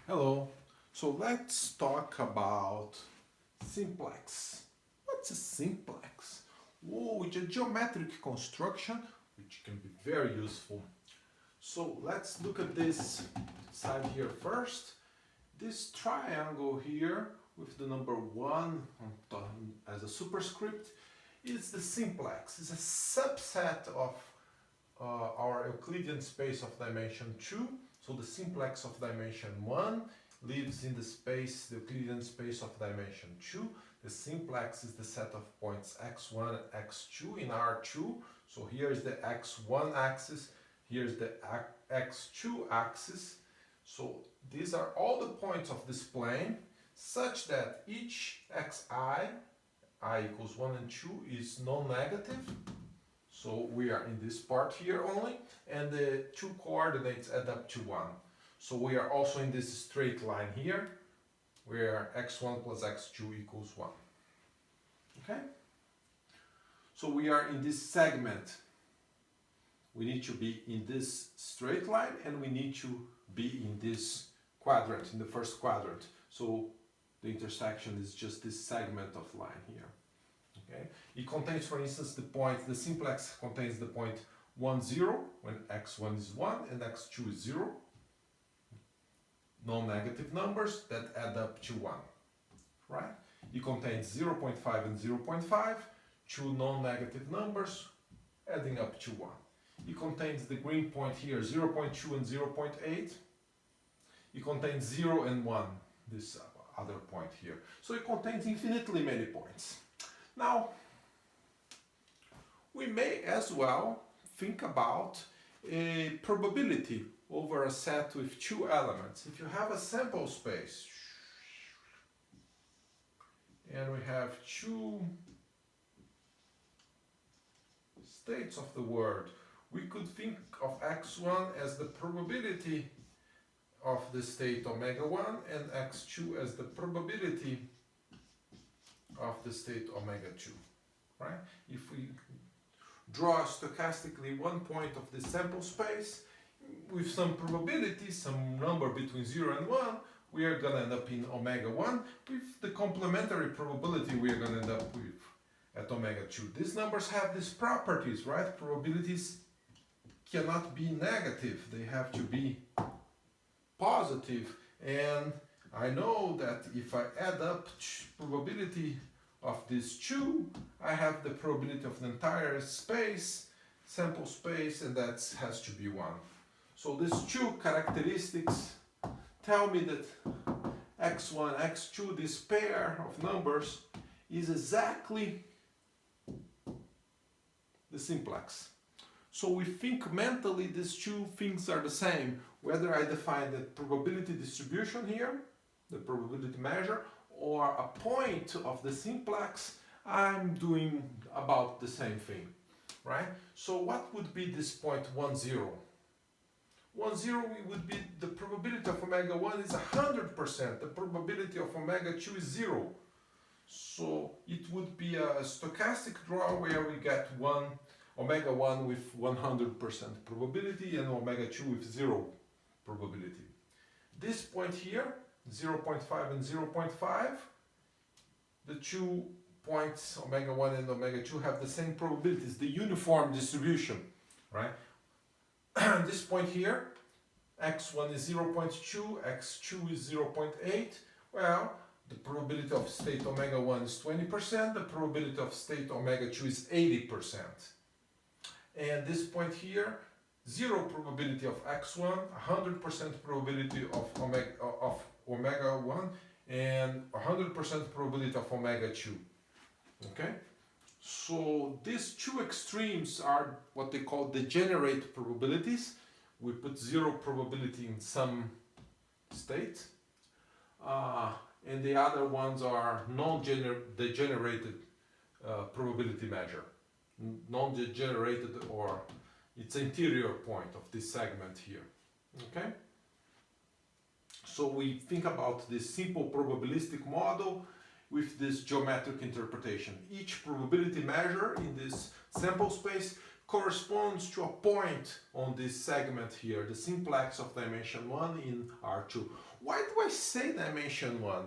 Hello. So let's talk about simplex. What's a simplex? Oh, it's a geometric construction which can be very useful. So let's look at this side here first. This triangle here with the number 1 as a superscript is the simplex. It's a subset of our Euclidean space of dimension 2. So the simplex of dimension 1 lives in the space, the Euclidean space of dimension 2. The simplex is the set of points x1 and x2 in R2. So here is the x1 axis, here's the x2 axis. So these are all the points of this plane such that each xi, I equals 1 and 2, is non-negative. So we are in this part here only, and the two coordinates add up to 1. So we are also in this straight line here, where x1 plus x2 equals 1. Okay? So we are in this segment. We need to be in this straight line, and we need to be in this quadrant, in the first quadrant. So the intersection is just this segment of line here. Okay. It contains, for instance, the simplex contains the point 1, 0, when x1 is 1 and x2 is 0. Non-negative numbers that add up to 1. Right? It contains 0.5 and 0.5, two non-negative numbers adding up to 1. It contains the green point here, 0.2 and 0.8. It contains 0 and 1, this other point here. So it contains infinitely many points. Now, we may as well think about a probability over a set with two elements. If you have a sample space and we have two states of the word, we could think of x1 as the probability of the state omega 1 and x2 as the probability of the state omega 2, right? If we draw stochastically one point of the sample space with some probability, some number between 0 and 1, we are going to end up in omega 1. With the complementary probability, we are going to end up with at omega 2. These numbers have these properties, right? Probabilities cannot be negative. They have to be positive. And I know that if I add up probability of these two, I have the probability of the entire space, sample space, and that has to be 1. So these two characteristics tell me that x1, x2, this pair of numbers, is exactly the simplex. So we think mentally these two things are the same, whether I define the probability distribution here, the probability measure, or a point of the simplex, I'm doing about the same thing, right? So what would be this point 1, 0? 1, 0 would be the probability of omega 1 is 100%, the probability of omega 2 is 0. So it would be a stochastic draw where we get omega 1 with 100% probability and omega 2 with 0 probability. This point here, 0.5 and 0.5, the 2 points omega 1 and omega 2 have the same probabilities, the uniform distribution, right? This point here, x1 is 0.2, x2 is 0.8. Well, the probability of state omega 1 is 20%, the probability of state omega 2 is 80%. And this point here, 0 probability of x1, 100% probability of omega 1, and 100% probability of omega 2. Okay? So these two extremes are what they call degenerate probabilities. We put 0 probability in some state. And the other ones are non-degenerated probability measure. Non-degenerated, or its interior point of this segment here. Okay? So we think about this simple probabilistic model with this geometric interpretation. Each probability measure in this sample space corresponds to a point on this segment here, the simplex of dimension 1 in R2. Why do I say dimension 1?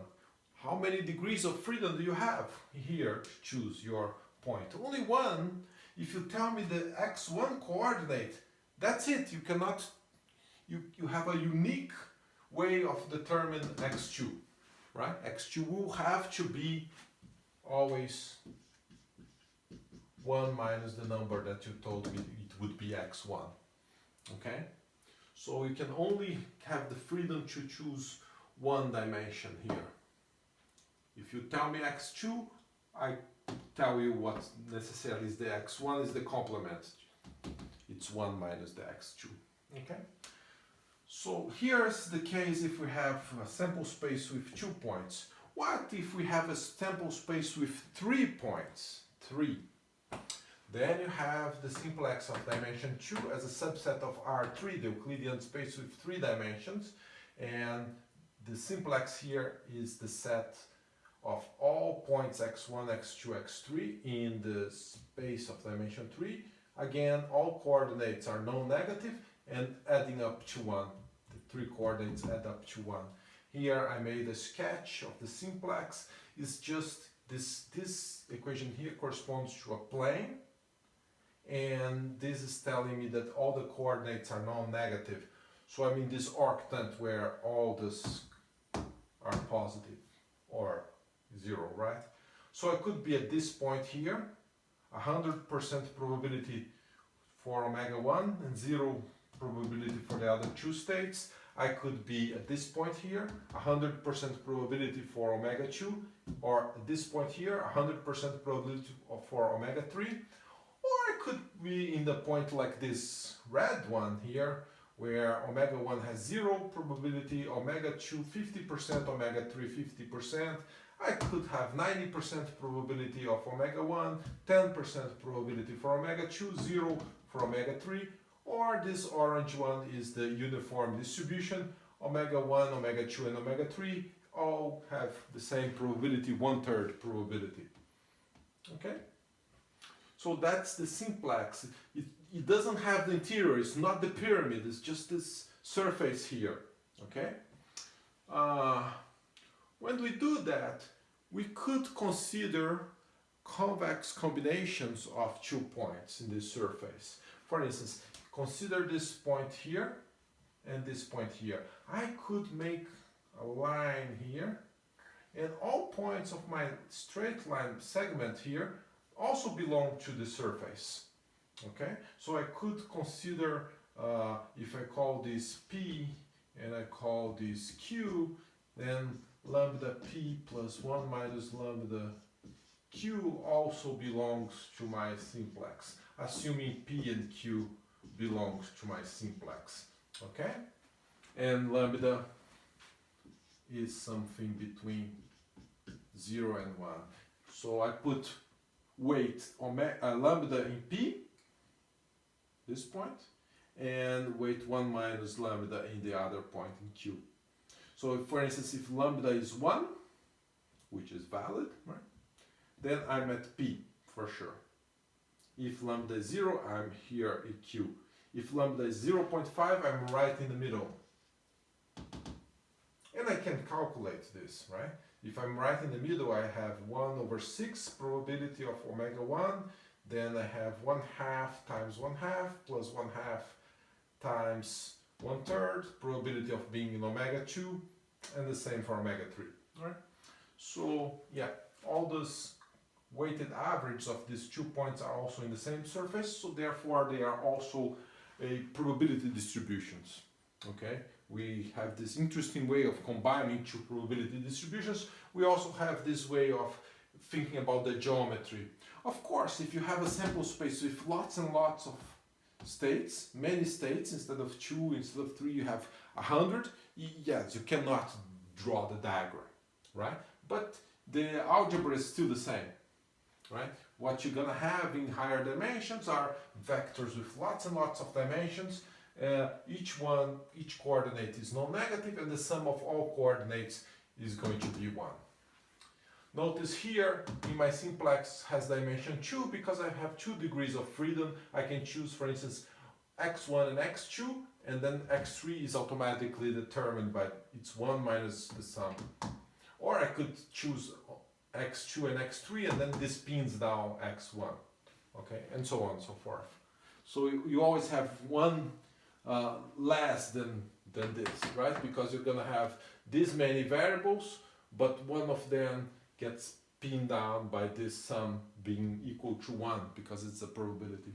How many degrees of freedom do you have here to choose your point? Only one. If you tell me the x1 coordinate, that's it. You cannot, you have a unique way of determining x2, right? x2 will have to be always 1 minus the number that you told me it would be x1, okay? So you can only have the freedom to choose one dimension here. If you tell me x2, I tell you what necessarily is the x1 is the complement. It's 1 minus the x2, okay? So here's the case if we have a sample space with 2 points. What if we have a sample space with 3 points? 3. Then you have the simplex of dimension 2 as a subset of R3, the Euclidean space with 3 dimensions. And the simplex here is the set of all points x1, x2, x3 in the space of dimension 3. Again, all coordinates are non-negative and adding up to 1. The 3 coordinates add up to 1. Here I made a sketch of the simplex. It's just this equation here corresponds to a plane. And this is telling me that all the coordinates are non-negative. So I mean this arctant where all this are positive or 0, right? So I could be at this point here, 100% probability for omega 1 and 0 probability for the other 2 states. I could be at this point here, 100% probability for omega 2, or at this point here, 100% probability for omega 3. Or I could be in the point like this red one here, where omega 1 has 0 probability, omega 2 50%, omega 3 50%. I could have 90% probability of omega 1, 10% probability for omega 2, 0 for omega 3, or this orange one is the uniform distribution. Omega 1, omega 2, and omega 3 all have the same probability, 1/3 probability. Okay? So that's the simplex. It doesn't have the interior, it's not the pyramid, it's just this surface here. Okay? When we do that, we could consider convex combinations of 2 points in this surface. For instance, consider this point here and this point here. I could make a line here, and all points of my straight line segment here also belong to the surface. Okay? So I could consider, if I call this P and I call this Q, then lambda P plus 1 minus lambda Q also belongs to my simplex, assuming P and Q belongs to my simplex. Okay? And lambda is something between 0 and 1. So I put weight lambda in P, this point, and weight 1 minus lambda in the other point in Q. So if, for instance, if lambda is 1, which is valid, right, then I'm at P for sure. If lambda is 0, I'm here in Q. If lambda is 0.5, I'm right in the middle. And I can calculate this, right? If I'm right in the middle, I have 1/6 probability of omega 1, then I have 1/2 times 1/2 plus 1/2 times 1/3 probability of being in omega 2, and the same for omega 3. Right? So yeah, all those weighted average of these 2 points are also in the same surface, so therefore they are also a probability distributions. Okay? We have this interesting way of combining 2 probability distributions. We also have this way of thinking about the geometry. Of course, if you have a sample space with lots and lots of states, many states, instead of 2, instead of 3, you have 100, yes, you cannot draw the diagram, right? But the algebra is still the same, right? What you're gonna have in higher dimensions are vectors with lots and lots of dimensions. Each coordinate is non-negative, and the sum of all coordinates is going to be 1. Notice here in my simplex has dimension 2 because I have 2 degrees of freedom. I can choose, for instance, x1 and x2, and then x3 is automatically determined by it's 1 minus the sum. Or I could choose x2 and x3, and then this pins down x1, okay, and so on and so forth. So you always have one less than this, right? Because you're gonna have this many variables, but one of them gets pinned down by this sum being equal to 1 because it's a probability.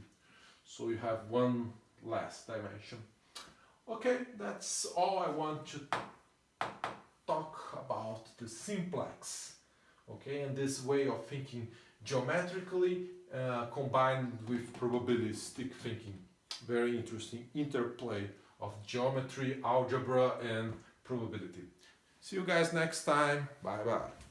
So you have one less dimension. Okay, that's all I want to talk about the simplex. Okay, and this way of thinking geometrically combined with probabilistic thinking. Very interesting interplay of geometry, algebra, and probability. See you guys next time. Bye bye.